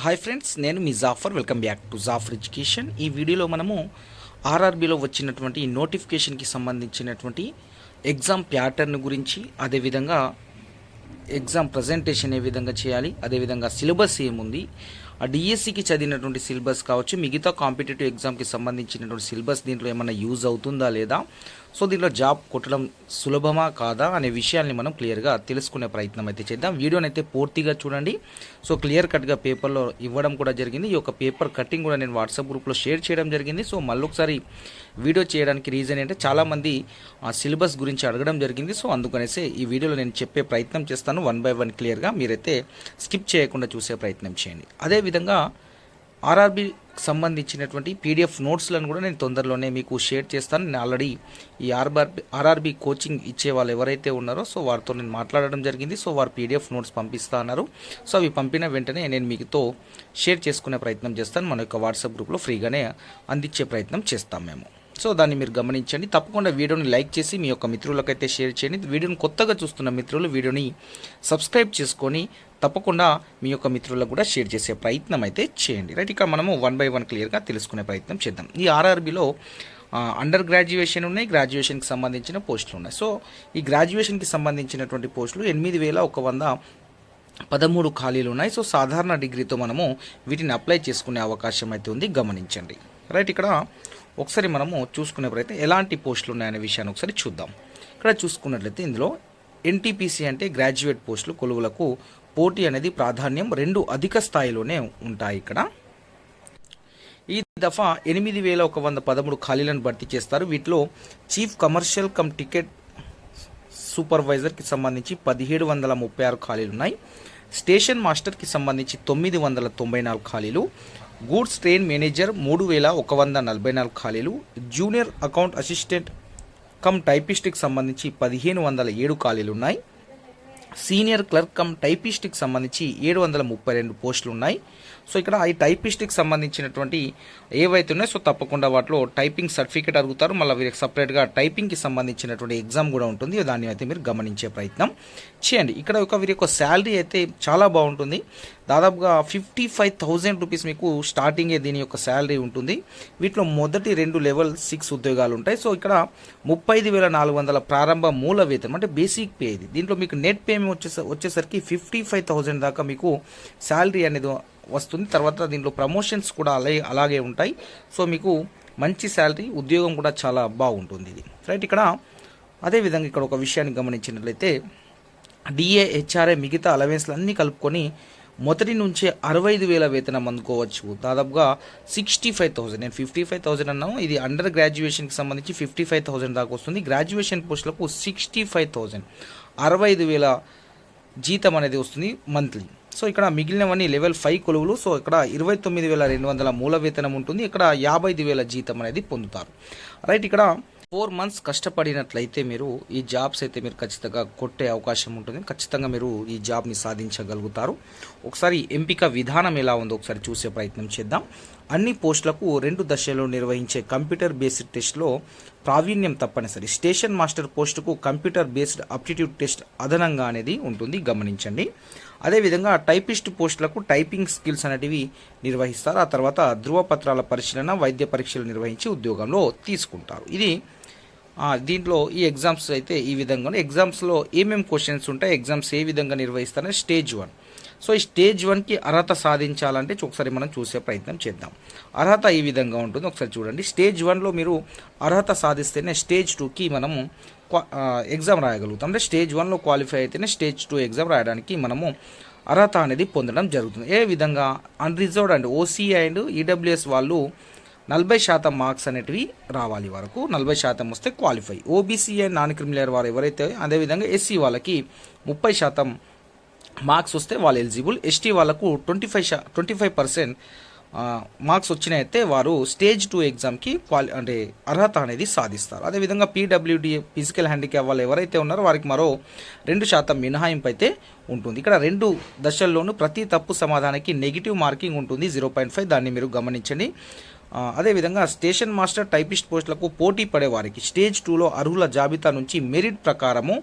Hi friends, నేను మీ Jafar. Welcome back to Jafar education. ఈ వీడియోలో మనము ఆర్ఆర్బీలో వచ్చినటువంటి నోటిఫికేషన్కి సంబంధించినటువంటి ఎగ్జామ్ ప్యాటర్న్ గురించి, అదేవిధంగా ఎగ్జామ్ ప్రజెంటేషన్ ఏ విధంగా చేయాలి, అదేవిధంగా సిలబస్ ఏముంది, ఆ డిఎస్సికి చదివినటువంటి సిలబస్ కావచ్చు, మిగతా కాంపిటేటివ్ ఎగ్జామ్కి సంబంధించినటువంటి సిలబస్ దీంట్లో ఏమైనా యూజ్ అవుతుందా లేదా, సో దీంట్లో జాబ్ కొట్టడం సులభమా కాదా అనే విషయాల్ని మనం క్లియర్గా తెలుసుకునే ప్రయత్నం అయితే చేద్దాం. వీడియోని అయితే పూర్తిగా చూడండి. సో క్లియర్ కట్గా పేపర్లో ఇవ్వడం కూడా జరిగింది. ఈ యొక్క పేపర్ కటింగ్ కూడా నేను వాట్సాప్ గ్రూప్లో షేర్ చేయడం జరిగింది. సో మళ్ళీ ఒకసారి వీడియో చేయడానికి రీజన్ ఏంటంటే చాలామంది ఆ సిలబస్ గురించి అడగడం జరిగింది. సో అందుకనేసి ఈ వీడియోలో నేను చెప్పే ప్రయత్నం చేస్తాను, వన్ బై వన్ క్లియర్గా. మీరైతే స్కిప్ చేయకుండా చూసే ప్రయత్నం చేయండి. అదేవిధంగా ఆర్ఆర్బీ సంబంధించినటువంటి పీడిఎఫ్ నోట్స్లను కూడా నేను తొందరలోనే మీకు షేర్ చేస్తాను. నేను ఆల్రెడీ ఈ ఆర్ఆర్బీ కోచింగ్ ఇచ్చే వాళ్ళు ఎవరైతే ఉన్నారో సో వారితో నేను మాట్లాడడం జరిగింది. సో వారు పీడిఎఫ్ నోట్స్ పంపిస్తా అన్నారు. సో అవి పంపిన వెంటనే నేను మీతో షేర్ చేసుకునే ప్రయత్నం చేస్తాను. మన యొక్క వాట్సాప్ గ్రూప్లో ఫ్రీగానే అందించే ప్రయత్నం చేస్తాం మేము. సో దాన్ని మీరు గమనించండి. తప్పకుండా వీడియోని లైక్ చేసి మీ యొక్క మిత్రులకైతే షేర్ చేయండి. వీడియోని కొత్తగా చూస్తున్న మిత్రులు వీడియోని సబ్స్క్రైబ్ చేసుకొని తప్పకుండా మీ యొక్క మిత్రులకు కూడా షేర్ చేసే ప్రయత్నం అయితే చేయండి. రైట్, ఇక్కడ మనము వన్ బై వన్ క్లియర్గా తెలుసుకునే ప్రయత్నం చేద్దాం. ఈ ఆర్ఆర్బీలో అండర్ గ్రాడ్యుయేషన్ ఉన్నాయి, గ్రాడ్యుయేషన్కి సంబంధించిన పోస్టులు ఉన్నాయి. సో ఈ గ్రాడ్యుయేషన్కి సంబంధించినటువంటి పోస్టులు 8113 ఖాళీలు ఉన్నాయి. సో సాధారణ డిగ్రీతో మనము వీటిని అప్లై చేసుకునే అవకాశం అయితే ఉంది, గమనించండి. రైట్, ఇక్కడ ఒకసారి మనము చూసుకునే ప్రయత్నం ఎలాంటి పోస్టులు ఉన్నాయనే విషయాన్ని ఒకసారి చూద్దాం. ఇక్కడ చూసుకున్నట్లయితే ఇందులో ఎన్టీపీసీ అంటే గ్రాడ్యుయేట్ పోస్టులు కొలువులకు పోటీ అనేది ప్రాధాన్యం 2 అధిక స్థాయిలోనే ఉంటాయి. ఇక్కడ ఈ దఫా 8113 ఖాళీలను భర్తీ చేస్తారు. వీటిలో చీఫ్ కమర్షియల్ కమ్ టికెట్ సూపర్వైజర్కి సంబంధించి 1736 ఖాళీలు ఉన్నాయి. స్టేషన్ మాస్టర్కి సంబంధించి 994 ఖాళీలు, గూడ్స్ ట్రైన్ మేనేజర్ 3144 ఖాళీలు, జూనియర్ అకౌంట్ అసిస్టెంట్ కమ్ టైపిస్ట్కి సంబంధించి 1507 ఖాళీలు ఉన్నాయి. సీనియర్ క్లర్క్ కమ్ టైపిస్ట్కి సంబంధించి 732 పోస్టులు ఉన్నాయి. సో ఇక్కడ ఈ టైపిస్ట్కి సంబంధించినటువంటి ఏవైతే ఉన్నాయో సో తప్పకుండా వాటిలో టైపింగ్ సర్టిఫికేట్ అడుగుతారు. మళ్ళీ వీరికి సపరేట్గా టైపింగ్కి సంబంధించినటువంటి ఎగ్జామ్ కూడా ఉంటుంది. దాన్ని అయితే మీరు గమనించే ప్రయత్నం చేయండి. ఇక్కడ వీరి యొక్క శాలరీ అయితే చాలా బాగుంటుంది. దాదాపుగా 55,000 రూపీస్ మీకు స్టార్టింగే దీని యొక్క శాలరీ ఉంటుంది. వీటిలో మొదటి 2 లెవెల్ 6 ఉద్యోగాలు ఉంటాయి. సో ఇక్కడ 35,400 ప్రారంభ మూల వేతనం అంటే బేసిక్ పే ఇది. దీంట్లో మీకు నెట్ పే వచ్చేసరికి 55,000 దాకా మీకు శాలరీ అనేది వస్తుంది. తర్వాత దీంట్లో ప్రమోషన్స్ కూడా అలాగే ఉంటాయి. సో మీకు మంచి శాలరీ, ఉద్యోగం కూడా చాలా బాగుంటుంది ఇది. రైట్, ఇక్కడ అదేవిధంగా ఇక్కడ ఒక విషయాన్ని గమనించినట్లయితే డిఏ, హెచ్ఆర్ఏ, మిగతా అలవెన్స్లు అన్నీ కలుపుకొని మొదటి నుంచే 65,000 వేతనం అందుకోవచ్చు. దాదాపుగా 65,000, నేను 55,000 అన్నాను. ఇది అండర్ గ్రాడ్యుయేషన్కి సంబంధించి 55,000 దాకా వస్తుంది. గ్రాడ్యుయేషన్ పోస్టులకు 65,000, 65,000 జీతం అనేది వస్తుంది మంత్లీ. సో ఇక్కడ మిగిలినవన్నీ లెవెల్ 5 కొలువులు. సో ఇక్కడ 29,200 మూల వేతనం ఉంటుంది. ఇక్కడ 55,000 జీతం అనేది పొందుతారు. రైట్, ఇక్కడ 4 months కష్టపడినట్లయితే మీరు ఈ జాబ్స్ అయితే మీరు ఖచ్చితంగా కొట్టే అవకాశం ఉంటుంది. ఖచ్చితంగా మీరు ఈ జాబ్ని సాధించగలుగుతారు. ఒకసారి ఎంపిక విధానం ఎలా ఉందో ఒకసారి చూసే ప్రయత్నం చేద్దాం. అన్ని పోస్టులకు 2 దశల్లో నిర్వహించే కంప్యూటర్ బేస్డ్ టెస్ట్లో ప్రావీణ్యం తప్పనిసరి. స్టేషన్ మాస్టర్ పోస్టుకు కంప్యూటర్ బేస్డ్ అప్టిట్యూడ్ టెస్ట్ అదనంగా అనేది ఉంటుంది, గమనించండి. అదేవిధంగా టైపిస్ట్ పోస్టులకు టైపింగ్ స్కిల్స్ అనేటివి నిర్వహిస్తారు. ఆ తర్వాత ధృవపత్రాల పరిశీలన, వైద్య పరీక్షలు నిర్వహించి ఉద్యోగంలో తీసుకుంటారు. ఇది దీంట్లో ఈ ఎగ్జామ్స్ అయితే ఈ విధంగా ఎగ్జామ్స్లో ఏమేమి క్వశ్చన్స్ ఉంటాయి, ఎగ్జామ్స్ ఏ విధంగా నిర్వహిస్తారని స్టేజ్ 1. సో ఈ స్టేజ్ 1కి అర్హత సాధించాలంటే ఒకసారి మనం చూసే ప్రయత్నం చేద్దాం. అర్హత ఈ విధంగా ఉంటుంది, ఒకసారి చూడండి. స్టేజ్ 1లో మీరు అర్హత సాధిస్తేనే స్టేజ్ 2కి మనము ఎగ్జామ్ రాయగలుగుతాం. అంటే స్టేజ్ 1లో క్వాలిఫై అయితేనే స్టేజ్ 2 ఎగ్జామ్ రాయడానికి మనము అర్హత అనేది పొందడం జరుగుతుంది. ఏ విధంగా unreserved and OC and EWS వాళ్ళు 40% మార్క్స్ అనేటివి రావాలి. వరకు 40% వస్తే qualify. OBC and non criminal వారు ఎవరైతే, అదేవిధంగా ఎస్సీ వాళ్ళకి 30% మార్క్స్ వస్తే వాళ్ళు ఎలిజిబుల్. ఎస్టీ వాళ్ళకు 25% మార్క్స్ వచ్చినైతే వారు స్టేజ్ 2 ఎగ్జామ్కి అంటే అర్హత అనేది సాధిస్తారు. అదేవిధంగా పీడబ్ల్యూడీ ఫిజికల్ హ్యాండిక్యాప్ వాళ్ళు ఎవరైతే ఉన్నారో వారికి మరో 2% మినహాయింపు అయితే ఉంటుంది. ఇక్కడ 2 దశల్లోనూ ప్రతి తప్పు సమాధానానికి నెగిటివ్ మార్కింగ్ ఉంటుంది 0.5. దాన్ని మీరు గమనించండి. అదేవిధంగా స్టేషన్ మాస్టర్ టైపిస్ట్ పోస్టులకు పోటీ పడే వారికి స్టేజ్ 2లో అర్హుల జాబితా నుంచి మెరిట్ ప్రకారము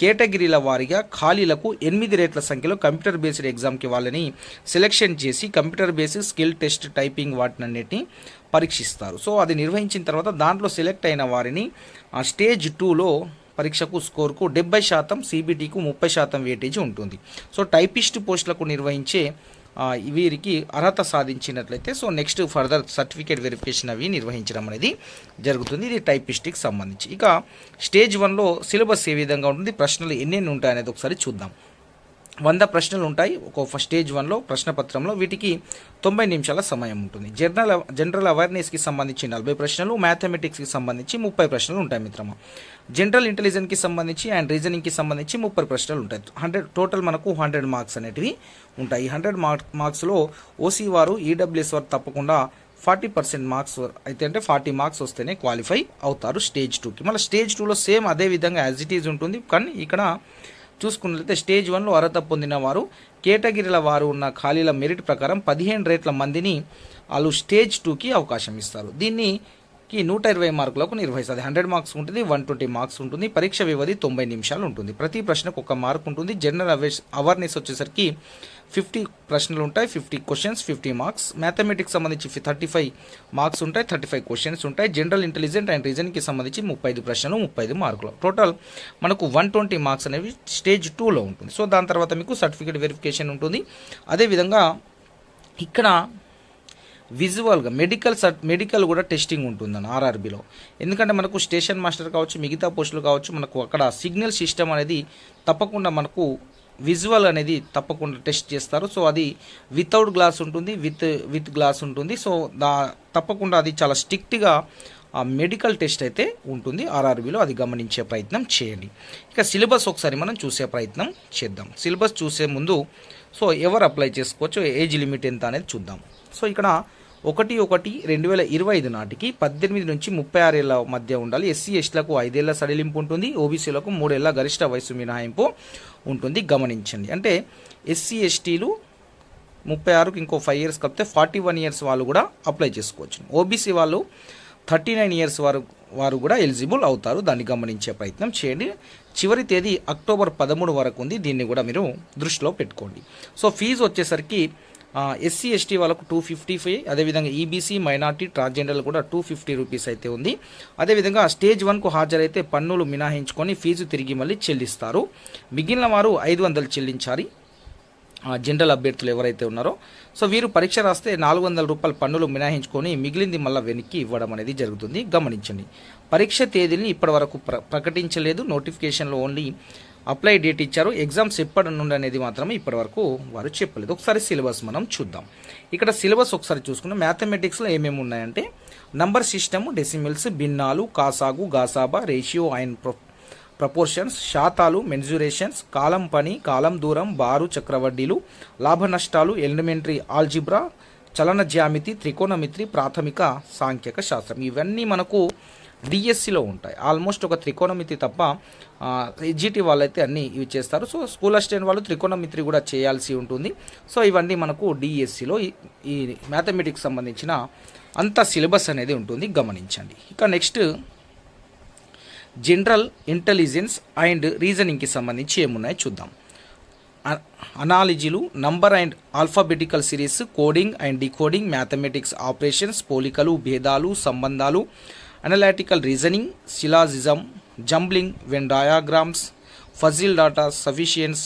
కేటగిరీల వారీగా ఖాళీలకు 8 రేట్ల సంఖ్యలో కంప్యూటర్ బేస్డ్ ఎగ్జామ్కి వాళ్ళని సెలెక్షన్ చేసి computer based skill test typing వాటినన్నిటిని పరీక్షిస్తారు. సో అది నిర్వహించిన తర్వాత దాంట్లో సెలెక్ట్ అయిన వారిని స్టేజ్ 2లో పరీక్షకు స్కోర్కు 70%, సిబిటీకు 30% వెయిటేజ్ ఉంటుంది. సో టైపిస్ట్ పోస్టులకు నిర్వహించే వీరికి అర్హత సాధించినట్లయితే so next further certificate verification అవి నిర్వహించడం అనేది జరుగుతుంది. ఇది టైపిస్ట్కి సంబంధించి. ఇక స్టేజ్ 1లో సిలబస్ ఏ విధంగా ఉంటుంది, ప్రశ్నలు ఎన్నెన్ని ఉంటాయనేది ఒకసారి చూద్దాం. 100 ప్రశ్నలు ఉంటాయి ఒక స్టేజ్ 1లో ప్రశ్నపత్రంలో. వీటికి 90 నిమిషాల సమయం ఉంటుంది. జనరల్ అవేర్నెస్కి సంబంధించి 40 ప్రశ్నలు, మ్యాథమెటిక్స్కి సంబంధించి 30 ప్రశ్నలు ఉంటాయి మిత్రమా. జనరల్ ఇంటెలిజెన్స్కి సంబంధించి అండ్ రీజనింగ్కి సంబంధించి 30 ప్రశ్నలు ఉంటాయి. 100 టోటల్ మనకు 100 మార్క్స్ అనేటివి ఉంటాయి. 100 మార్క్స్లో ఓసీ వారు ఈడబ్ల్యూఎస్ వారు తప్పకుండా 40% మార్క్స్ అయితే అంటే 40 మార్క్స్ వస్తేనే క్వాలిఫై అవుతారు స్టేజ్ 2కి. మళ్ళీ స్టేజ్ 2లో సేమ్ అదే విధంగా యాజ్ ఇట్ ఈజ్ ఉంటుంది. కానీ ఇక్కడ చూసుకున్నట్లయితే స్టేజ్ 1లో అర్హత పొందిన వారు కేటగిరీల వారు ఉన్న ఖాళీల మెరిట్ ప్రకారం 15 రేట్ల మందిని వాళ్ళు స్టేజ్ 2కి అవకాశం ఇస్తారు. దీనికి 120 మార్కులకు నిర్వహిస్తుంది. 100 మార్క్స్ ఉంటుంది, 120 మార్క్స్ ఉంటుంది. పరీక్ష వ్యవధి 90 నిమిషాలు ఉంటుంది. ప్రతి ప్రశ్నకు 1 మార్క్ ఉంటుంది. జనరల్ అవేర్నెస్ వచ్చేసరికి 50 ప్రశ్నలు ఉంటాయి, 50 క్వశ్చన్స్, 50 మార్క్స్. మ్యాథమెటిక్స్ సంబంధించి 35 మార్క్స్ ఉంటాయి, 35 క్వశ్చన్స్ ఉంటాయి. జనరల్ ఇంటెలిజెంట్ అండ్ రీజన్కి సంబంధించి 35 ప్రశ్నలు, 35 మార్కులు. టోటల్ మనకు 120 మార్క్స్ అనేవి స్టేజ్ 2లో ఉంటుంది. సో దాని తర్వాత మీకు సర్టిఫికేట్ వెరిఫికేషన్ ఉంటుంది. అదేవిధంగా ఇక్కడ విజువల్గా మెడికల్ కూడా టెస్టింగ్ ఉంటుందని ఆర్ఆర్బీలో. ఎందుకంటే మనకు స్టేషన్ మాస్టర్ కావచ్చు, మిగతా పోస్టులు కావచ్చు, మనకు అక్కడ సిగ్నల్ సిస్టమ్ అనేది తప్పకుండా మనకు విజువల్ అనేది తప్పకుండా టెస్ట్ చేస్తారు. సో అది వితౌట్ గ్లాస్ ఉంటుంది, విత్ గ్లాస్ ఉంటుంది. సో తప్పకుండా అది చాలా స్ట్రిక్ట్గా మెడికల్ టెస్ట్ అయితే ఉంటుంది ఆర్ఆర్బీలో. అది గమనించే ప్రయత్నం చేయండి. ఇక సిలబస్ ఒకసారి మనం చూసే ప్రయత్నం చేద్దాం. సిలబస్ చూసే ముందు సో ఎవరు అప్లై చేసుకోవచ్చు, ఏజ్ లిమిట్ ఎంత అనేది చూద్దాం. సో ఇక్కడ 1/1/2025 నాటికి 18 నుంచి 36 ఏళ్ల మధ్య ఉండాలి. ఎస్సీ ఎస్టీలకు 5 ఏళ్ల సడలింపు ఉంటుంది. ఓబీసీలకు 3 ఏళ్ల గరిష్ట వయసు మినహాయింపు ఉంటుంది. గమనించండి. అంటే ఎస్సీ ఎస్టీలు 36కి ఇంకో 5 ఇయర్స్ కలిపితే 41 ఇయర్స్ వాళ్ళు కూడా అప్లై చేసుకోవచ్చు. ఓబీసీ వాళ్ళు 39 ఇయర్స్ వారు కూడా ఎలిజిబుల్ అవుతారు. దాన్ని గమనించే ప్రయత్నం చేయండి. చివరి తేదీ అక్టోబర్ 13 వరకు ఉంది. దీన్ని కూడా మీరు దృష్టిలో పెట్టుకోండి. సో ఫీజు వచ్చేసరికి ఎస్సీ ఎస్టీ వాళ్ళకు 255, అదేవిధంగా ఈబీసీ మైనార్టీ ట్రాన్స్జెండర్లు కూడా 250 రూపీస్ అయితే ఉంది. అదేవిధంగా స్టేజ్ 1కు హాజరైతే పన్నులు మినహాయించుకొని ఫీజు తిరిగి మళ్ళీ చెల్లిస్తారు. మిగిలిన వారు 500 చెల్లించాలి. జనరల్ అభ్యర్థులు ఎవరైతే ఉన్నారో సో వీరు పరీక్ష రాస్తే 400 రూపాయలు పన్నులు మినహాయించుకొని మిగిలింది మళ్ళీ వెనక్కి ఇవ్వడం అనేది జరుగుతుంది. గమనించండి. పరీక్ష తేదీని ఇప్పటి వరకు ప్రకటించలేదు. నోటిఫికేషన్లో ఓన్లీ అప్లై డేట్ ఇచ్చారు. ఎగ్జామ్స్ ఎప్పటి నుండి అనేది మాత్రమే ఇప్పటివరకు వారు చెప్పలేదు. ఒకసారి సిలబస్ మనం చూద్దాం. ఇక్కడ సిలబస్ ఒకసారి చూసుకుంటే మ్యాథమెటిక్స్లో ఏమేమి ఉన్నాయంటే నంబర్ సిస్టమ్, డెసిమల్స్, భిన్నాలు, కాసాగు, గాసాబా, రేషియో అండ్ ప్రపోర్షన్స్, శాతాలు, మెన్జురేషన్స్, కాలం పని, కాలం దూరం, బారు, చక్రవడ్డీలు, లాభ నష్టాలు, ఎలిమెంటరీ ఆల్జిబ్రా, చలన జ్యామితి, త్రికోణమితి, ప్రాథమిక సాంఖ్యక శాస్త్రం. ఇవన్నీ మనకు డిఎస్సిలో ఉంటాయి. ఆల్మోస్ట్ ఒక త్రికోణమితి తప్ప ఎస్జిటి వాళ్ళైతే అన్నీ ఇవి చేస్తారు. సో స్కూల్ అసిస్టెంట్ వాళ్ళు త్రికోణమితి కూడా చేయాల్సి ఉంటుంది. సో ఇవన్నీ మనకు డిఎస్సిలో ఈ మ్యాథమెటిక్స్ సంబంధించిన అంత సిలబస్ అనేది ఉంటుంది. గమనించండి. ఇక నెక్స్ట్ జనరల్ ఇంటెలిజెన్స్ అండ్ రీజనింగ్కి సంబంధించి ఏమున్నాయో చూద్దాం. అనాలజీలు, number and alphabetical series, coding and decoding, mathematics operations, పోలికలు, భేదాలు, సంబంధాలు, analytical reasoning, syllogism, jumbling, Venn diagrams, puzzle data, sufficiency,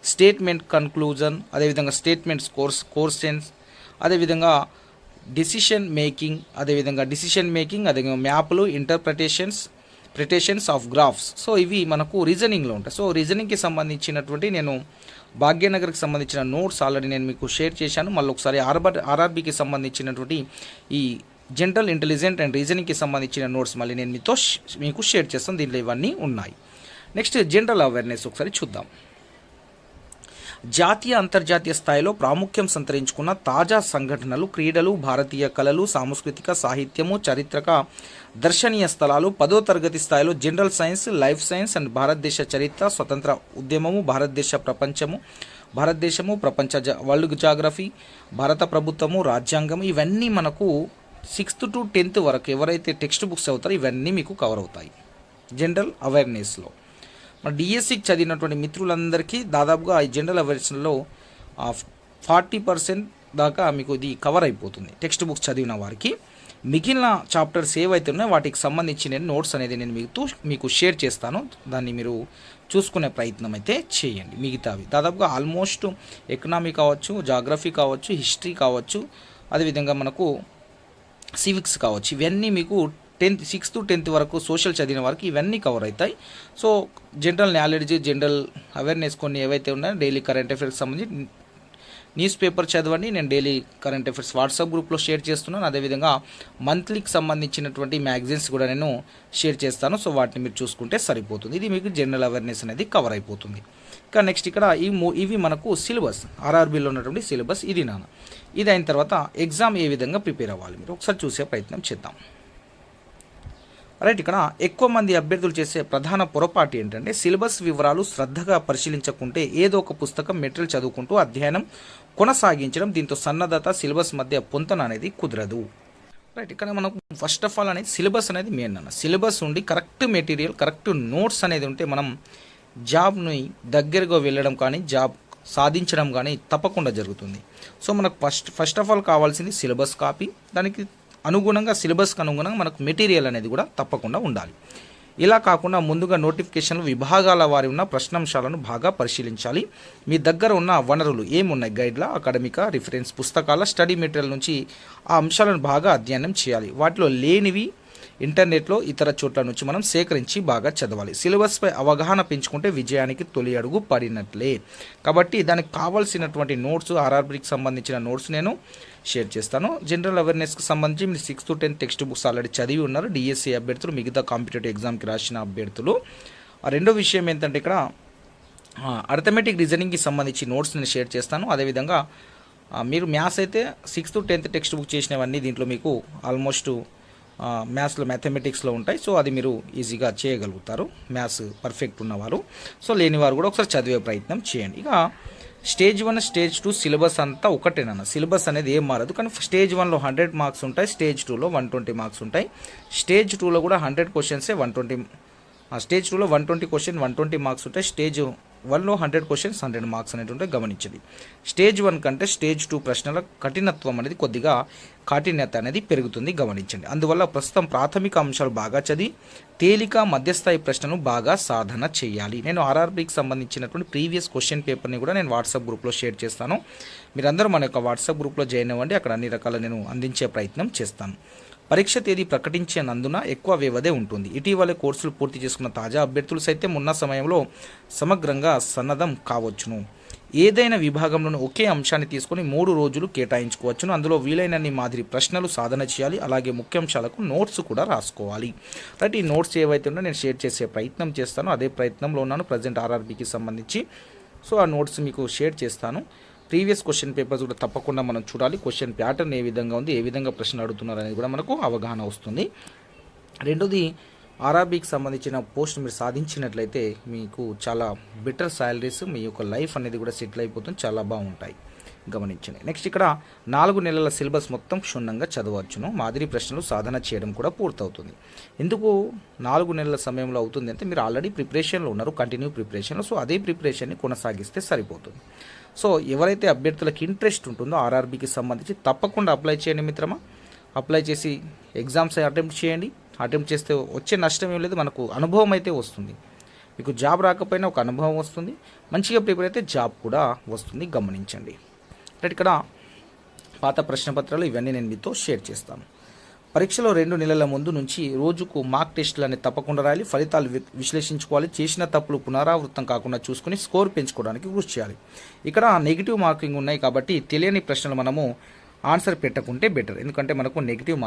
statement conclusion, అదేవిధంగా స్టేట్మెంట్స్ కోర్సెన్స్, అదేవిధంగా డిసిషన్ మేకింగ్, అదేవిధంగా మ్యాప్లు, ఇంటర్ప్రిటేషన్స్ ఆఫ్ గ్రాఫ్స్. సో ఇవి మనకు రీజనింగ్లో ఉంటాయి. సో రీజనింగ్కి సంబంధించినటువంటి నేను భాగ్యనగర్కి సంబంధించిన నోట్స్ ఆల్రెడీ నేను మీకు షేర్ చేశాను. మళ్ళీ ఒకసారి ఆర్ఆర్బీకి సంబంధించినటువంటి ఈ జనరల్ ఇంటెలిజెంట్ అండ్ రీజనింగ్కి సంబంధించిన నోట్స్ మళ్ళీ నేను మీకు షేర్ చేస్తాను. దీంట్లో ఇవన్నీ ఉన్నాయి. నెక్స్ట్ జనరల్ అవేర్నెస్ ఒకసారి చూద్దాం. జాతీయ అంతర్జాతీయ స్థాయిలో ప్రాముఖ్యం సంతరించుకున్న తాజా సంఘటనలు, క్రీడలు, భారతీయ కళలు, సాంస్కృతిక, సాహిత్యము, చారిత్రక, దర్శనీయ స్థలాలు, 10వ తరగతి స్థాయిలో general science, life science and భారతదేశ చరిత్ర, స్వతంత్ర ఉద్యమము, భారతదేశము, ప్రపంచ వరల్డ్ జాగ్రఫీ, భారత ప్రభుత్వము, రాజ్యాంగము, ఇవన్నీ మనకు 6th to 10th వరకు ఎవరైతే టెక్స్ట్ బుక్స్ అవుతారో ఇవన్నీ మీకు కవర్ అవుతాయి జనరల్ అవేర్నెస్లో. మన డిఎస్సికి చదివినటువంటి మిత్రులందరికీ దాదాపుగా ఈ జనరల్ అవేర్నెస్లో 40% దాకా మీకు ఇది కవర్ అయిపోతుంది టెక్స్ట్ బుక్స్ చదివిన వారికి. మిగిలిన చాప్టర్స్ ఏవైతే ఉన్నాయో వాటికి సంబంధించిన నోట్స్ అనేది నేను మీకు షేర్ చేస్తాను. దాన్ని మీరు చూసుకునే ప్రయత్నం అయితే చేయండి. మిగతావి దాదాపుగా ఆల్మోస్ట్ ఎకనామీ కావచ్చు, జాగ్రఫీ కావచ్చు, హిస్టరీ కావచ్చు, అదేవిధంగా మనకు సివిక్స్ కావచ్చు, ఇవన్నీ మీకు 6th to 10th వరకు సోషల్ చదివిన వారికి ఇవన్నీ కవర్ అవుతాయి. So general knowledge, general awareness కొన్ని ఏవైతే ఉన్నాయో డైలీ కరెంట్ అఫైర్స్కి సంబంధించి న్యూస్ పేపర్ చదవండి. నేను డైలీ కరెంట్ అఫైర్స్ వాట్సాప్ గ్రూప్లో షేర్ చేస్తున్నాను. అదేవిధంగా మంత్లీకి సంబంధించినటువంటి మ్యాగజైన్స్ కూడా నేను షేర్ చేస్తాను. సో వాటిని మీరు చూసుకుంటే సరిపోతుంది. ఇది మీకు జనరల్ అవేర్నెస్ అనేది కవర్ అయిపోతుంది. ఇంకా నెక్స్ట్ ఇక్కడ ఇవి మనకు సిలబస్, ఆర్ఆర్బీలో ఉన్నటువంటి సిలబస్ ఇది నాన్న. ఇది అయిన తర్వాత ఎగ్జామ్ ఏ విధంగా ప్రిపేర్ అవ్వాలి మీరు ఒకసారి చూసే ప్రయత్నం చేద్దాం. రైట్, ఇక్కడ ఎక్కువ మంది అభ్యర్థులు చేసే ప్రధాన పొరపాటు ఏంటంటే సిలబస్ వివరాలు శ్రద్ధగా పరిశీలించకుంటే ఏదో ఒక పుస్తకం మెటీరియల్ చదువుకుంటూ అధ్యయనం కొనసాగించడం. దీంతో సన్నద్ధత, సిలబస్ మధ్య పొంతన అనేది కుదరదు. రైట్, ఇక్కడ మనకు ఫస్ట్ ఆఫ్ ఆల్ అనేది సిలబస్ అనేది మెయిన్ అన్న. సిలబస్ ఉండి కరెక్ట్ మెటీరియల్, కరెక్ట్ నోట్స్ అనేది ఉంటే మనం జాబ్ని దగ్గరగా వెళ్ళడం కానీ జాబ్ సాధించడం కానీ తప్పకుండా జరుగుతుంది. సో మనకు ఫస్ట్ ఆఫ్ ఆల్ కావాల్సింది సిలబస్ కాపీ, దానికి అనుగుణంగా సిలబస్కి అనుగుణంగా మనకు మెటీరియల్ అనేది కూడా తప్పకుండా ఉండాలి. ఇలా కాకుండా ముందుగా నోటిఫికేషన్లు విభాగాల వారి ఉన్న ప్రశ్నాంశాలను బాగా పరిశీలించాలి. మీ దగ్గర ఉన్న వనరులు ఏమున్నాయి, గైడ్ల, అకాడమిక, రిఫరెన్స్ పుస్తకాల, స్టడీ మెటీరియల్ నుంచి ఆ అంశాలను బాగా అధ్యయనం చేయాలి. వాటిలో లేనివి ఇంటర్నెట్లో ఇతర చోట్ల నుంచి మనం సేకరించి బాగా చదవాలి. సిలబస్పై అవగాహన పెంచుకుంటే విజయానికి తొలి అడుగు పడినట్లే. కాబట్టి దానికి కావాల్సినటువంటి నోట్స్, ఆర్ఆర్బీకి సంబంధించిన నోట్స్ నేను షేర్ చేస్తాను. జనరల్ అవేర్నెస్కి సంబంధించి మీరు 6th to 10th text books already చదివి ఉన్నారు డిఎస్సి అభ్యర్థులు, మిగతా కాంపిటేటివ్ ఎగ్జామ్కి రాసిన అభ్యర్థులు. రెండో విషయం ఏంటంటే ఇక్కడ అర్థమెటిక్ రీజనింగ్కి సంబంధించి నోట్స్ నేను షేర్ చేస్తాను. అదేవిధంగా మీరు మ్యాథ్స్ అయితే 6th to 10th text book చేసినవన్నీ దీంట్లో మీకు ఆల్మోస్ట్ మ్యాథ్స్లో, మ్యాథమెటిక్స్లో ఉంటాయి. సో అది మీరు ఈజీగా చేయగలుగుతారు మ్యాథ్స్ పర్ఫెక్ట్ ఉన్నవారు. సో లేని వారు కూడా ఒకసారి చదివే ప్రయత్నం చేయండి. ఇక స్టేజ్ 1, స్టేజ్ 2 సిలబస్ అంతా ఒకటేనన్న. సిలబస్ అనేది ఏం మారదు, కానీ స్టేజ్ 1లో 100 మార్క్స్ ఉంటాయి, స్టేజ్ 2లో 120 మార్క్స్ ఉంటాయి. స్టేజ్ 2లో కూడా 100 క్వశ్చన్సే 120, స్టేజ్ 2లో 120 క్వశ్చన్ 120 మార్క్స్ ఉంటాయి. స్టేజ్ 1లో 100 క్వశ్చన్స్ 100 మార్క్స్ అనేటువంటి గమనించండి. స్టేజ్ 1 కంటే స్టేజ్ 2 ప్రశ్నల కఠినత్వం అనేది కొద్దిగా కాఠిన్యత అనేది పెరుగుతుంది, గమనించండి. అందువల్ల ప్రస్తుతం ప్రాథమిక అంశాలు బాగా చదివి తేలిక మధ్యస్థాయి ప్రశ్నను బాగా సాధన చేయాలి. నేను ఆర్ఆర్బీకి సంబంధించినటువంటి ప్రీవియస్ క్వశ్చన్ పేపర్ని కూడా నేను వాట్సాప్ గ్రూప్లో షేర్ చేస్తాను. మీరందరూ మన యొక్క వాట్సాప్ గ్రూప్లో జాయిన్ అవ్వండి. అక్కడ అన్ని రకాల నేను అందించే ప్రయత్నం చేస్తాను. పరీక్ష తేదీ ప్రకటించినందున ఎక్కువ వ్యవధే ఉంటుంది. ఇటీవలే కోర్సులు పూర్తి చేసుకున్న తాజా అభ్యర్థులు సైతం ఉన్న సమయంలో సమగ్రంగా సన్నద్ధం కావచ్చును. ఏదైనా విభాగంలోని ఒకే అంశాన్ని తీసుకొని 3 రోజులు కేటాయించుకోవచ్చును. అందులో వీలైనన్ని మాదిరి ప్రశ్నలు సాధన చేయాలి. అలాగే ముఖ్యాంశాలకు నోట్స్ కూడా రాసుకోవాలి. రైట్, ఈ నోట్స్ ఏవైతే ఉన్నాయో నేను షేర్ చేసే ప్రయత్నం చేస్తాను. అదే ప్రయత్నంలో ఉన్నాను ప్రజెంట్ ఆర్ఆర్బీకి సంబంధించి. సో ఆ నోట్స్ మీకు షేర్ చేస్తాను. ప్రీవియస్ క్వశ్చన్ పేపర్స్ కూడా తప్పకుండా మనం చూడాలి. క్వశ్చన్ ప్యాటర్న్ ఏ విధంగా ఉంది, ఏ విధంగా ప్రశ్న అడుగుతున్నారు అనేది కూడా మనకు అవగాహన వస్తుంది. రెండోది ఆర్ఆర్బీకి సంబంధించిన పోస్ట్ మీరు సాధించినట్లయితే మీకు చాలా బెటర్ శాలరీస్, మీ యొక్క లైఫ్ అనేది కూడా సెటిల్ అయిపోతుంది, చాలా బాగుంటాయి, గమనించండి. నెక్స్ట్ ఇక్కడ 4 నెలల సిలబస్ మొత్తం క్షుణ్ణంగా చదవచ్చును. మాదిరి ప్రశ్నలు సాధన చేయడం కూడా పూర్తవుతుంది. ఎందుకు 4 నెలల సమయంలో అవుతుంది అంటే మీరు ఆల్రెడీ ప్రిపరేషన్లో ఉన్నారు, కంటిన్యూ ప్రిపరేషన్లో. సో అదే ప్రిపరేషన్ని కొనసాగిస్తే సరిపోతుంది. సో ఎవరైతే అభ్యర్థులకు ఇంట్రెస్ట్ ఉంటుందో ఆర్ఆర్బీకి సంబంధించి తప్పకుండా అప్లై చేయండి మిత్రమా. అప్లై చేసి ఎగ్జామ్స్ అటెంప్ట్ చేయండి. అటెంప్ట్ చేస్తే వచ్చే నష్టం ఏం లేదు, మనకు అనుభవం అయితే వస్తుంది. మీకు జాబ్ రాకపోయినా ఒక అనుభవం వస్తుంది, మంచిగా ప్రిపేర్ అయితే జాబ్ కూడా వస్తుంది, గమనించండి. రైట్, ఇక్కడ పాత ప్రశ్నపత్రాలు ఇవన్నీ నేను మీతో షేర్ చేస్తాను. పరీక్షలో 2 నెలల ముందు నుంచి రోజుకు మార్క్ టెస్టులు అనేది తప్పకుండా రాయాలి. ఫలితాలు విశ్లేషించుకోవాలి. చేసిన తప్పులు పునరావృతం కాకుండా చూసుకుని స్కోర్ పెంచుకోవడానికి కృషి చేయాలి. ఇక్కడ నెగిటివ్ మార్కింగ్ ఉన్నాయి కాబట్టి తెలియని ప్రశ్నలు మనము ఆన్సర్ పెట్టకుంటే బెటర్, ఎందుకంటే మనకు నెగిటివ్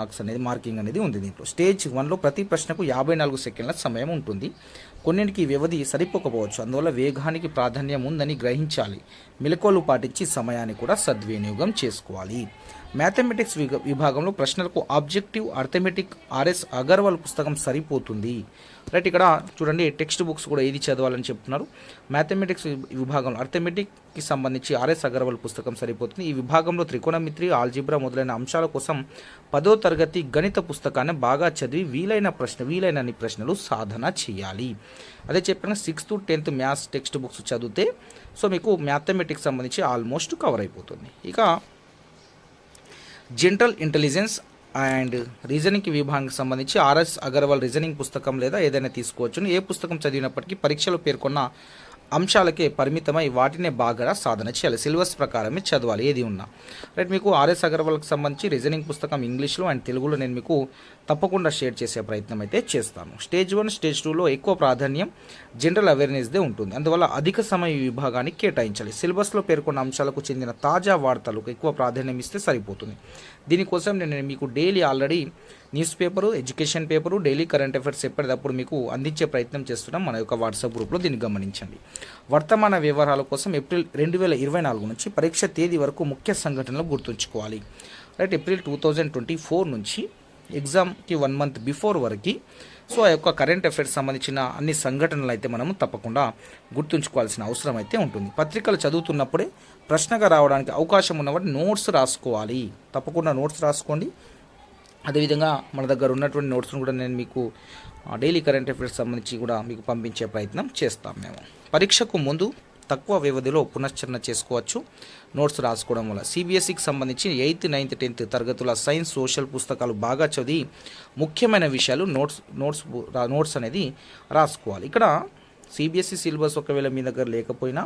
మార్కింగ్ అనేది ఉంది దీంట్లో. స్టేజ్ 1లో ప్రతి ప్రశ్నకు 54 సెకండ్ల సమయం ఉంటుంది. కొన్నింటికి వ్యవధి సరిపోకపోవచ్చు, అందువల్ల వేగానికి ప్రాధాన్యం ఉందని గ్రహించాలి. మెలకువలు పాటించి సమయాన్ని కూడా సద్వినియోగం చేసుకోవాలి. మ్యాథమెటిక్స్ విభాగంలో ప్రశ్నలకు ఆబ్జెక్టివ్ అర్థమెటిక్ ఆర్ఎస్ అగర్వాల్ పుస్తకం సరిపోతుంది. రైట్, ఇక్కడ చూడండి టెక్స్ట్ బుక్స్ కూడా ఏది చదవాలని చెప్తున్నారు. మ్యాథమెటిక్స్ విభాగంలో అర్థమెటిక్కి సంబంధించి ఆర్ఎస్ అగర్వాల్ పుస్తకం సరిపోతుంది. ఈ విభాగంలో త్రికోణమిత్రి, ఆల్జీబ్రా మొదలైన అంశాల కోసం 10వ తరగతి గణిత పుస్తకాన్ని బాగా చదివి వీలైనన్ని ప్రశ్నలు సాధన చేయాలి. అదే చెప్పిన 6th to 10th maths text books చదివితే సో మీకు మ్యాథమెటిక్స్ సంబంధించి ఆల్మోస్ట్ కవర్ అయిపోతుంది. ఇక జనరల్ ఇంటెలిజెన్స్ అండ్ రీజనింగ్ విభాగానికి సంబంధించి ఆర్ఎస్ అగర్వాల్ రీజనింగ్ పుస్తకం లేదా ఏదైనా తీసుకోవచ్చును. ఏ పుస్తకం చదివినప్పటికీ పరీక్షలో పేర్కొన్న అంశాలకే పరిమితమై వాటినే బాగా సాధన చేయాలి. సిలబస్ ప్రకారమే చదవాలి ఏది ఉన్నా. రైట్, మీకు ఆర్ఎస్ అగర్వాల్కి సంబంధించి రీజనింగ్ పుస్తకం ఇంగ్లీష్లో అండ్ తెలుగులో నేను మీకు తప్పకుండా షేర్ చేసే ప్రయత్నం అయితే చేస్తాను. స్టేజ్ 1, స్టేజ్ 2లో ఎక్కువ ప్రాధాన్యం జనరల్ అవేర్నెస్దే ఉంటుంది. అందువల్ల అధిక సమయం ఈ విభాగానికి కేటాయించాలి. సిలబస్లో పేర్కొన్న అంశాలకు చెందిన తాజా వార్తలకు ఎక్కువ ప్రాధాన్యం ఇస్తే సరిపోతుంది. దీనికోసం నేను మీకు daily already news paper, education paper, daily current affairs ఎప్పటికప్పుడు మీకు అందించే ప్రయత్నం చేస్తున్నాం మన యొక్క వాట్సాప్ గ్రూప్లో. దీన్ని గమనించండి. వర్తమాన వ్యవహారాల కోసం ఏప్రిల్ 2024 నుంచి పరీక్ష తేదీ వరకు ముఖ్య సంఘటనలు గుర్తుంచుకోవాలి. రైట్, ఏప్రిల్ 2024 నుంచి ఎగ్జామ్కి 1 month బిఫోర్ వరకు సో ఆ యొక్క కరెంట్ అఫైర్స్ సంబంధించిన అన్ని సంఘటనలు అయితే మనము తప్పకుండా గుర్తుంచుకోవాల్సిన అవసరం అయితే ఉంటుంది. పత్రికలు చదువుతున్నప్పుడే ప్రశ్నగా రావడానికి అవకాశం ఉన్నవాటి నోట్స్ రాసుకోవాలి. తప్పకుండా నోట్స్ రాసుకోండి. అదేవిధంగా మన దగ్గర ఉన్నటువంటి నోట్స్ను కూడా నేను మీకు డైలీ కరెంట్ అఫైర్స్ సంబంధించి కూడా మీకు పంపించే ప్రయత్నం చేస్తాం. మేము పరీక్షకు ముందు తక్కువ వ్యవధిలో పునశ్చరణ చేసుకోవచ్చు నోట్స్ రాసుకోవడం వల్ల. సిబిఎస్ఈకి సంబంధించి 8th, 9th, 10th తరగతుల సైన్స్, సోషల్ పుస్తకాలు బాగా చదివి ముఖ్యమైన విషయాలు నోట్స్ అనేది రాసుకోవాలి. ఇక్కడ సిబిఎస్ఈ సిలబస్ ఒకవేళ మీ దగ్గర లేకపోయినా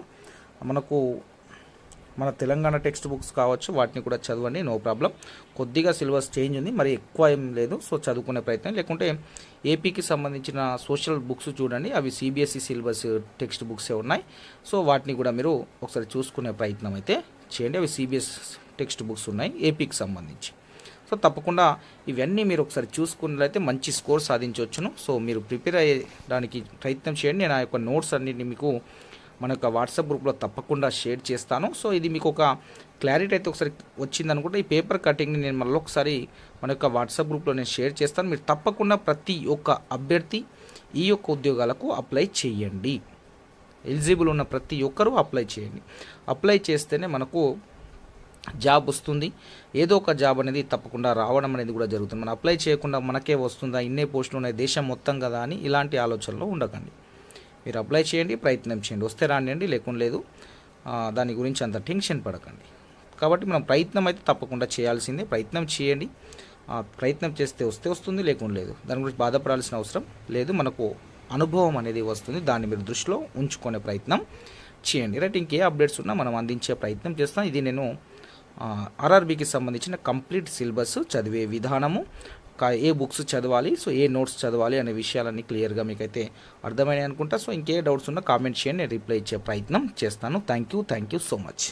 మన తెలంగాణ టెక్స్ట్ బుక్స్ కావచ్చు, వాటిని కూడా చదవండి, నో ప్రాబ్లం. కొద్దిగా సిలబస్ చేంజ్ ఉంది, మరి ఎక్కువ ఏం లేదు. సో చదువుకునే ప్రయత్నం. లేకుంటే ఏపీకి సంబంధించిన సోషల్ బుక్స్ చూడండి, అవి సిబిఎస్ఈ సిలబస్ టెక్స్ట్ బుక్సే ఉన్నాయి. సో వాటిని కూడా మీరు ఒకసారి చూసుకునే ప్రయత్నం అయితే చేయండి. అవి సిబిఎస్ టెక్స్ట్ బుక్స్ ఉన్నాయి ఏపీకి సంబంధించి. సో తప్పకుండా ఇవన్నీ మీరు ఒకసారి చూసుకున్నట్లయితే మంచి స్కోర్ సాధించవచ్చును. సో మీరు ప్రిపేర్ అయ్యడానికి ప్రయత్నం చేయండి. నేను ఆ యొక్క నోట్స్ అన్నింటినీ మీకు మన యొక్క వాట్సాప్ గ్రూప్లో తప్పకుండా షేర్ చేస్తాను. సో ఇది మీకు ఒక క్లారిటీ అయితే ఒకసారి వచ్చిందనుకుంటే ఈ పేపర్ కటింగ్ని నేను మళ్ళీ ఒకసారి మన యొక్క వాట్సాప్ గ్రూప్లో నేను షేర్ చేస్తాను. మీరు తప్పకుండా ప్రతి ఒక్క అభ్యర్థి ఈ యొక్క ఉద్యోగాలకు అప్లై చేయండి. ఎలిజిబుల్ ఉన్న ప్రతి ఒక్కరూ అప్లై చేయండి. అప్లై చేస్తేనే మనకు జాబ్ వస్తుంది. ఏదో ఒక జాబ్ అనేది తప్పకుండా రావడం అనేది కూడా జరుగుతుంది. మనం అప్లై చేయకుండా మనకే వస్తుందా, ఇన్నే పోస్టులు ఉన్నాయి దేశం మొత్తం కదా అని ఇలాంటి ఆలోచనలో ఉండకండి. మీరు అప్లై చేయండి, ప్రయత్నం చేయండి. వస్తే రానియండి, లేకుండా లేదు. దాని గురించి అంత టెన్షన్ పడకండి. కాబట్టి మనం ప్రయత్నం అయితే తప్పకుండా చేయాల్సిందే. ప్రయత్నం చేయండి. ప్రయత్నం చేస్తే వస్తుంది, లేకుండా లేదు. దాని గురించి బాధపడాల్సిన అవసరం లేదు. మనకు అనుభవం అనేది వస్తుంది. దాన్ని మీరు దృష్టిలో ఉంచుకునే ప్రయత్నం చేయండి. రైట్, ఇంకే అప్డేట్స్ ఉన్నా మనం అందించే ప్రయత్నం చేస్తాం. ఇది నేను ఆర్ఆర్బీకి సంబంధించిన కంప్లీట్ సిలబస్, చదివే విధానము, ఏ బుక్స్ చదవాలి, సో ఏ నోట్స్ చదవాలి అనే విషయాలన్నీ క్లియర్గా మీకైతే అర్థమైనాయి అనుకుంటా. సో ఇంకే డౌట్స్ ఉన్నా కామెంట్ చేయండి, నేను రిప్లై ఇచ్చే ప్రయత్నం చేస్తాను. Thank you so much.